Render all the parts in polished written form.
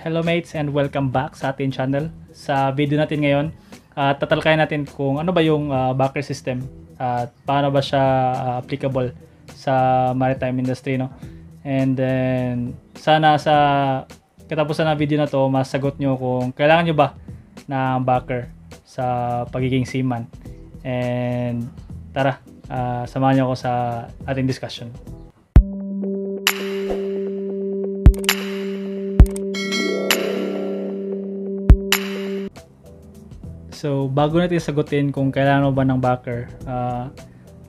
Hello mates and welcome back sa ating channel. Sa video natin ngayon, tatalakayin natin kung ano ba yung backer system at paano ba siya applicable sa maritime industry, no? And then sana sa katapusan ng video na to, masagot nyo kung kailangan nyo ba ng backer sa pagiging seaman. And tara, samahan nyo ako sa ating discussion. So, bago natin sagutin kung kailangan mo ba ng backer,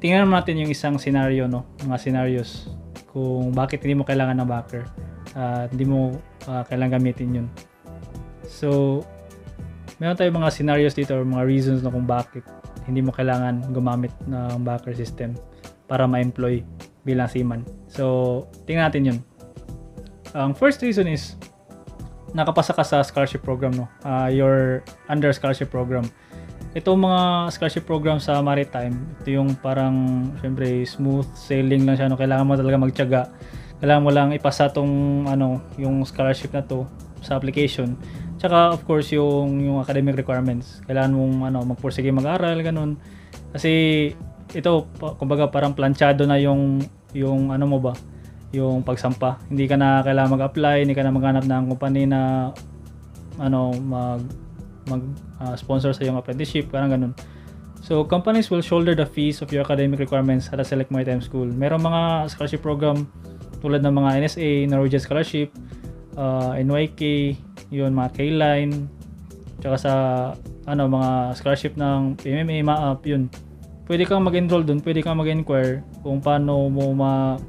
tingnan naman natin yung isang scenario, no? Mga scenarios kung bakit hindi mo kailangan ng backer, hindi mo kailangan gamitin yun. So, meron tayong mga scenarios dito or mga reasons na kung bakit hindi mo kailangan gumamit ng backer system para ma-employ bilang seaman. So, tingnan natin yun. Ang first reason is nakapasa ka sa scholarship program, no? Your under scholarship program. Ito mga scholarship program sa maritime, ito yung parang syempre smooth sailing lang siya, no? Kailangan mo talaga magtiyaga. Kailangan mo lang ipasa tong yung scholarship na to sa application. Tsaka of course yung academic requirements. Kailangan mong magpursige mag-aral, ganun. Kasi ito kumbaga parang planchado na yung mo ba? Yung pagsampa. Hindi ka na kailangan mag-apply, hindi ka na maghanap ng company na sponsor sa iyong apprenticeship, parang ganun. So, companies will shoulder the fees of your academic requirements at a select maritime school. Merong mga scholarship program tulad ng mga NSA, Norwegian Scholarship, NYK, yun, mga K-Line, tsaka sa mga scholarship ng PMMA, MAAP, yun. Pwede kang mag-enroll dun, pwede kang mag-inquire kung paano mo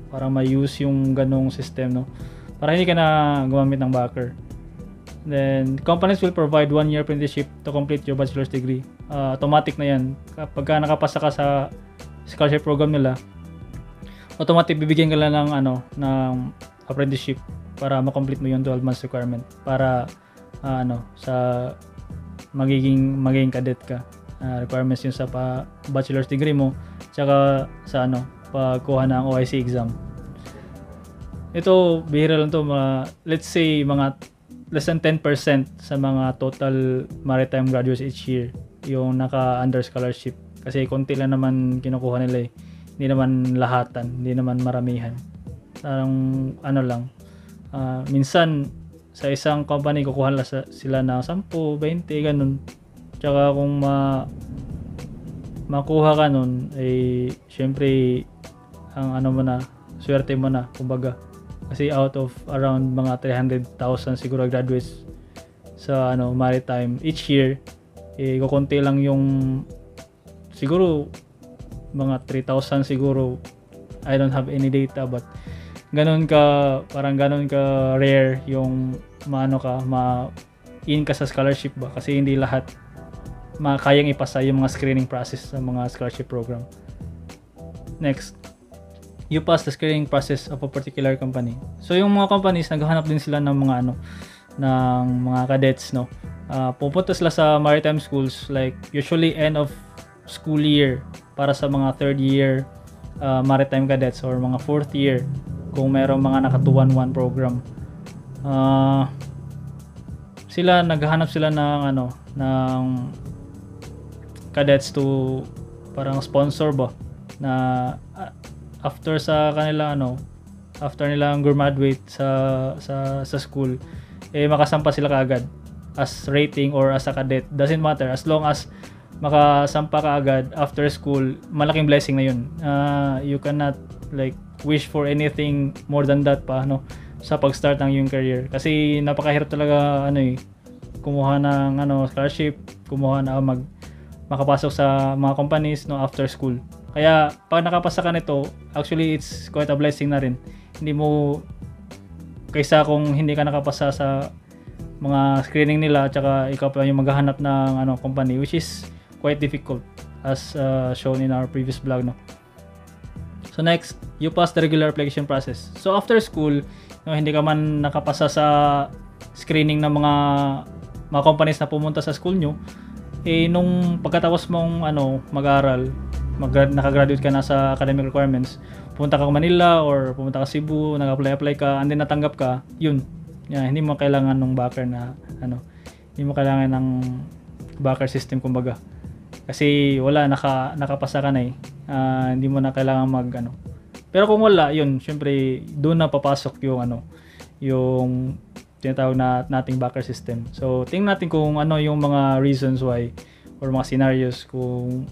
para ma-use yung ganong system, no? Para hindi ka na gumamit ng backer. Then, companies will provide 1-year apprenticeship to complete your bachelor's degree. Automatic na yan. Kapag nakapasa ka sa scholarship program nila, automatic bibigyan ka lang ng apprenticeship para ma-complete mo yung 12 months requirement para sa magiging cadet ka. Requirements yun sa bachelor's degree mo, tsaka sa pagkuha ng OIC exam. Ito bihira lang to, let's say mga less than 10% sa mga total maritime graduates each year yung naka-under scholarship, kasi konti lang naman kinukuha nila eh. Hindi naman lahatan, hindi naman maramihan. Parang lang, minsan sa isang company kukuha sila ng 10, 20, ganun. Tsaka kung makuha ka nun, syempre ang mo na, swerte mo na, kumbaga. Kasi out of around mga 300,000 siguro graduates sa maritime each year, kukunti lang yung siguro mga 3,000 siguro. I don't have any data, but ganun ka rare yung in ka sa scholarship ba, kasi hindi lahat kayang ipasa yung mga screening process sa mga scholarship program. Next, you pass the screening process of a particular company. So yung mga companies, naghahanap din sila ng mga cadets, no? Pupunta sila sa maritime schools, like usually end of school year para sa mga third year maritime cadets or mga fourth year kung merong mga naka 211 program. Naghahanap sila ng cadets to parang sponsor ba na after sa kanila after nilang graduate sa school, makasampa sila kaagad as rating or as a cadet. Doesn't matter, as long as makasampa ka agad after school, malaking blessing na yun. You cannot wish for anything more than that pa sa pag-start ng yung career, kasi napakahirap talaga kumuha ng scholarship, kumuha na makapasok sa mga companies after school. Kaya pag nakapasa ka nito, actually it's quite a blessing na rin. Hindi mo, kaysa kung hindi ka nakapasa sa mga screening nila at saka ikaw pa yung maghahanap ng company, which is quite difficult as shown in our previous vlog, no? So next, you pass the regular application process. So after school, hindi ka man nakapasa sa screening ng mga companies na pumunta sa school nyo, nung pagkatapos mong mag-aral, nakagraduate ka na sa academic requirements, pumunta ka Manila or pumunta ka Cebu, nag-apply ka, and then natanggap ka, yun, Hindi mo kailangan ng backer na hindi mo kailangan ng backer system kumbaga. Kasi wala, nakapasa ka na hindi mo na kailangan Pero kung wala, yun, syempre doon na papasok yung yung tinatawag nating backer system. So tingnan natin kung yung mga reasons why or mga scenarios kung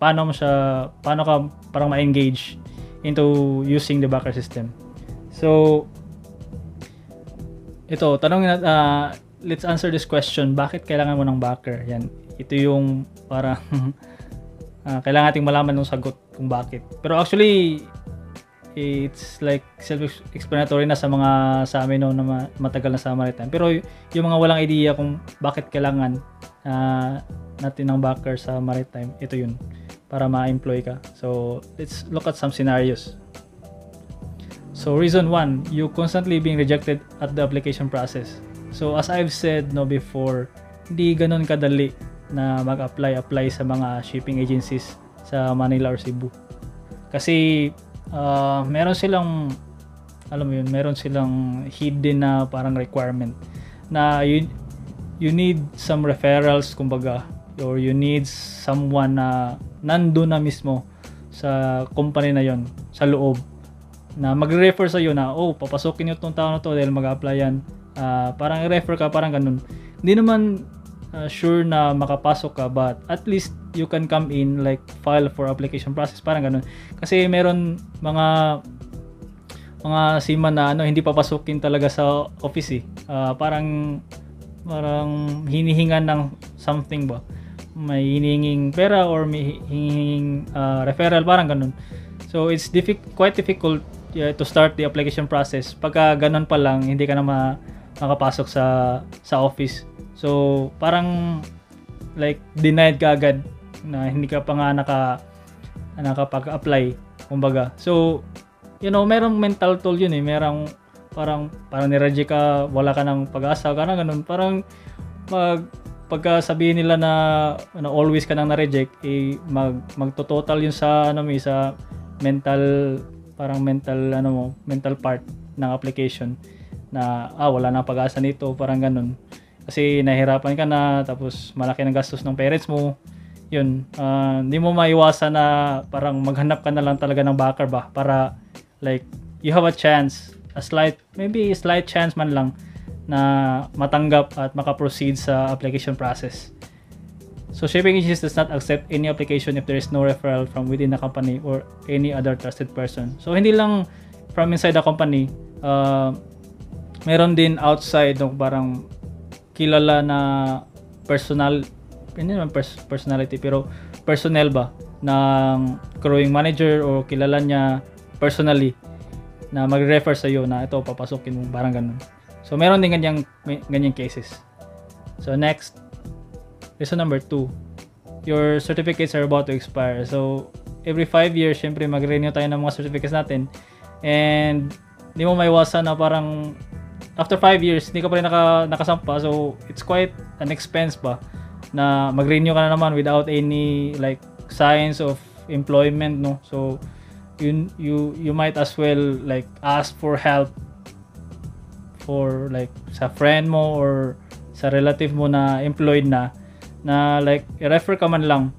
paano ka parang ma-engage into using the backer system. So ito, tanongin let's answer this question, bakit kailangan mo ng backer? Yan, ito yung parang kailangan nating malaman ng sagot kung bakit. Pero actually, it's like self-explanatory na sa amin na matagal na sa maritime. Pero yung mga walang idea kung bakit kailangan natin ng backer sa maritime, ito yun, para ma-employ ka. So, let's look at some scenarios. So, reason 1, you constantly being rejected at the application process. So, as I've said before, hindi ganun kadali na mag-apply sa mga shipping agencies sa Manila or Cebu. Kasi, meron silang, meron silang hidden na parang requirement na you need some referrals, kumbaga, or you need someone na nandun na mismo sa company na yon, sa loob, na magre-refer sa iyo na papasukin niyo tong tao na to dahil mag-apply yan. Parang i-refer ka, parang ganun. Hindi naman sure na makapasok ka, but at least you can come in, like file for application process, parang ganun. Kasi meron mga seaman na hindi papasukin talaga sa office parang hinihingan ng something ba, may hinihinging pera or may hinihinging referral, parang ganun. So it's quite difficult to start the application process pagka ganun pa lang, hindi ka na makapasok sa office. So parang like denied ka agad na hindi ka pa nga nakapag-apply, kumbaga. So merong mental toll yun merong parang ni-reject ka, wala ka ng pag-asa, ganun. Parang pagka sabihin nila na always ka nang na-reject, magto-total yun sa sa mental part ng application na wala nang pag-asa nito, parang ganun. Kasi nahihirapan ka na, tapos malaki ng gastos ng parents mo. Yun, hindi mo maiwasan na parang maghanap ka na lang talaga ng backer ba, para like you have a chance, maybe a slight chance man lang na matanggap at makaproceed sa application process. So shipping agencies does not accept any application if there is no referral from within the company or any other trusted person. So hindi lang from inside the company, meron din outside parang kilala na hindi naman personality, pero personnel ba ng crewing manager o kilala niya personally na mag-refer sa iyo na ito papasukin mo, parang ganun. So meron din ganyang cases. So next, reason number 2, your certificates are about to expire. So every 5 years, syempre mag-renew tayo ng mga certificates natin, and hindi mo maiwasan na parang after 5 years hindi ka pa rin nakasampa. So it's quite an expense ba na mag-renew ka na naman without any like signs of employment, no? So you might as well like ask for help for like sa friend mo or sa relative mo na employed na like i-refer ka man lang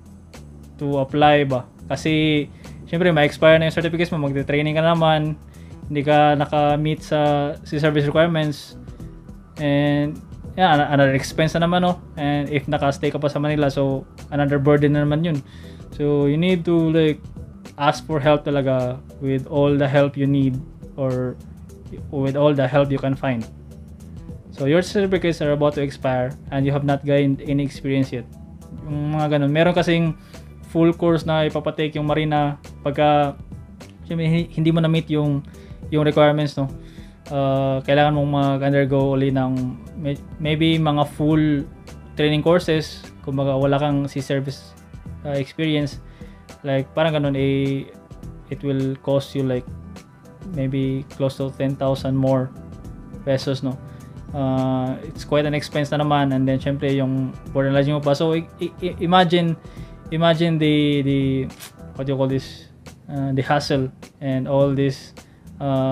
to apply ba, kasi syempre ma-expire na yung certificates mo, magte-training ka naman, hindi ka naka-meet sa service requirements, and another expense na naman, and if naka-stay ka pa sa Manila, so another burden na naman yun. So you need to like ask for help talaga with all the help you need or with all the help you can find. So your certificates are about to expire and you have not gained any experience yet. Yung mga ganun. Meron kasing full course na ipapatake yung marina pagka hindi mo na meet yung requirements, no. Kailangan mong mag-undergo uli ng maybe mga full training courses, kumbaga wala kang sea service experience, like parang ganun, it will cost you like maybe close to 10,000 more pesos, no. It's quite an expense na naman, and then syempre yung border lodging mo pa. So imagine the what do you call this, the hassle and all these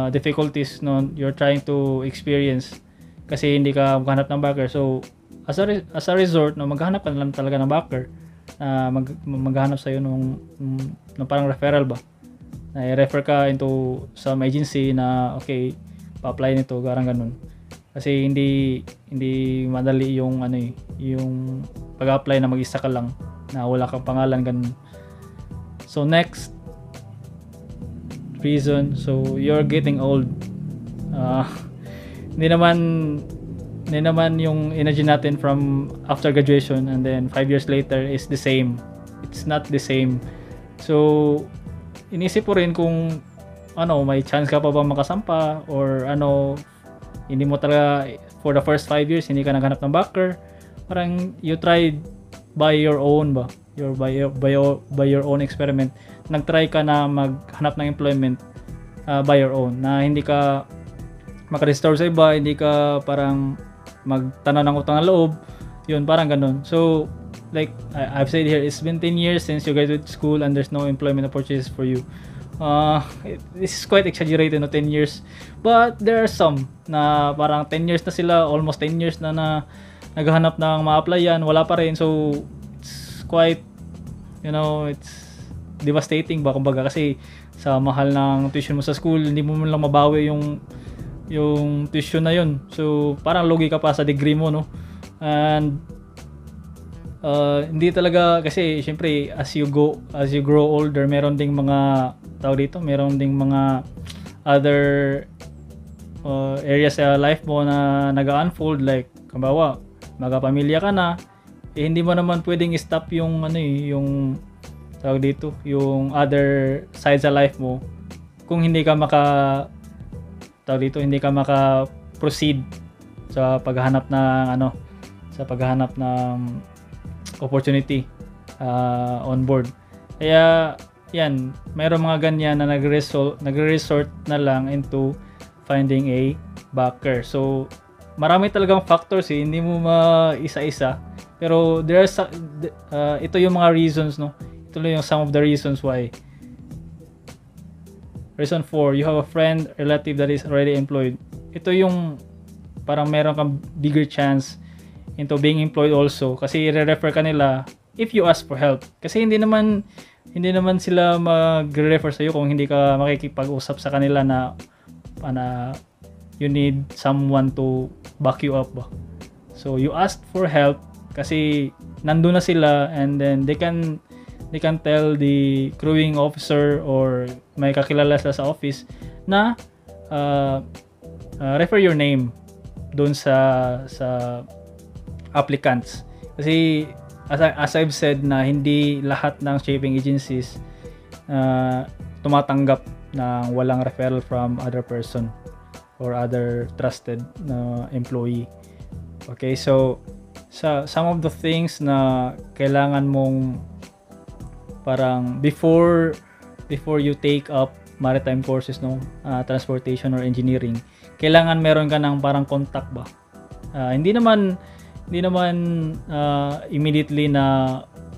difficulties, no, you're trying to experience kasi hindi ka maghanap ng backer. So as a resort, no, maghanap ka na lang talaga ng backer na maghanap sa'yo nung parang referral ba, na i-refer ka into some agency na okay, pa-apply nito, garang ganun. Kasi hindi madali yung yung pag-apply na mag-isa ka lang na wala kang pangalan, ganun. So next reason, so you're getting old. Hindi naman yung energy natin from after graduation and then 5 years later is the same. It's not the same. So inisip ko rin kung may chance ka pa ba makasampa, or hindi mo talaga for the first 5 years hindi ka naghanap ng backer. Parang you tried by your own ba, by your own experiment, nagtry ka na maghanap ng employment by your own, na hindi ka maka-restore sa iba, hindi ka parang magtanaw ng utang na loob, yun, parang ganun. So like I've said here, it's been 10 years since you graduated school and there's no employment opportunities for you. This is quite exaggerated, 10 years, but there are some na parang 10 years na sila, almost 10 years na naghahanap ng ma-applyan, wala pa rin. So it's quite, it's devastating ba, kumbaga, kasi sa mahal ng tuition mo sa school, hindi mo lang mabawi yung tuition na yun. So parang lugi ka pa sa degree mo, no? And hindi talaga, kasi syempre as you grow older, meron ding mga meron ding mga other areas sa life mo na nag-unfold, like kumbawa magkapamilya ka na, hindi mo naman pwedeng i-stop yung yung yung other sides sa life mo kung hindi ka hindi ka maka-proceed sa paghahanap ng opportunity on board. Kaya yan, mayroong mga ganyan na nagre-resort na lang into finding a backer. So marami talagang factors, hindi mo maisa-isa, pero ito yung mga reasons, no? Ito lang yung some of the reasons why. Reason 4, you have a friend, relative that is already employed. Ito yung parang meron kang bigger chance into being employed also, kasi i-refer ka nila if you ask for help. Kasi hindi naman sila mag-refer sa iyo kung hindi ka makikipag-usap sa kanila na you need someone to back you up ba. So you ask for help kasi nandun na sila, and then they can tell the crewing officer or may kakilala sila sa office na refer your name doon sa applicants. Kasi as I've said, na hindi lahat ng shaping agencies tumatanggap ng walang referral from other person or other trusted employee. Okay, so some of the things na kailangan mong parang before you take up maritime courses, transportation or engineering, kailangan meron ka ng parang contact ba. Hindi naman immediately na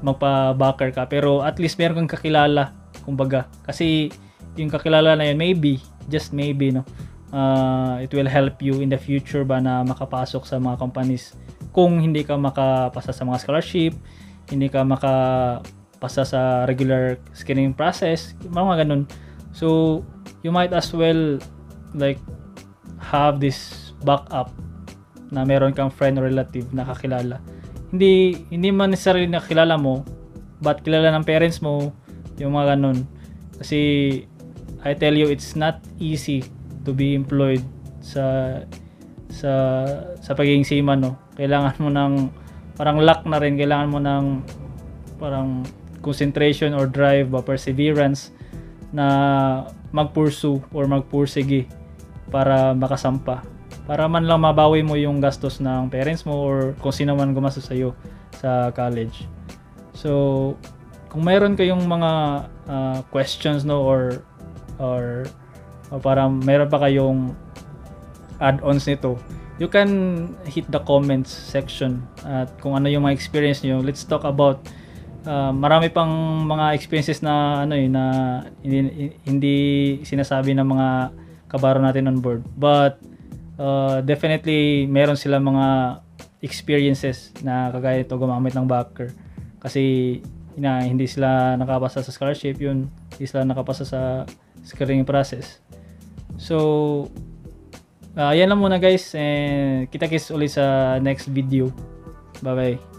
magpa-backer ka, pero at least meron kang kakilala, kumbaga, kasi yung kakilala na yun, just maybe, it will help you in the future ba na makapasok sa mga companies kung hindi ka makapasa sa mga scholarship, hindi ka makapasa sa regular screening process, mga ganun. So you might as well like have this backup na meron kang friend or relative na kakilala. Hindi man necessarily nakilala mo, but kilala ng parents mo, yung mga ganun. Kasi I tell you, it's not easy to be employed sa pagiging seaman, no. Kailangan mo ng parang luck na rin, kailangan mo ng parang concentration or drive ba, perseverance na magpursue or magpursige para makasampa, para man lang mabawi mo yung gastos ng parents mo or kung sino man gumastos sa iyo sa college. So kung mayroon kayong mga questions, no, or parang mayroon pa kayong add-ons nito, you can hit the comments section at kung ano yung mga experience nyo. Let's talk about marami pang mga experiences na na hindi sinasabi ng mga kabaro natin on board, but definitely meron sila mga experiences na kagaya ito gumamit ng backer. Kasi hindi sila nakapasa sa scholarship, hindi sila nakapasa sa screening process. So, yan lang muna guys, and kita-kits ulit sa next video. Bye-bye.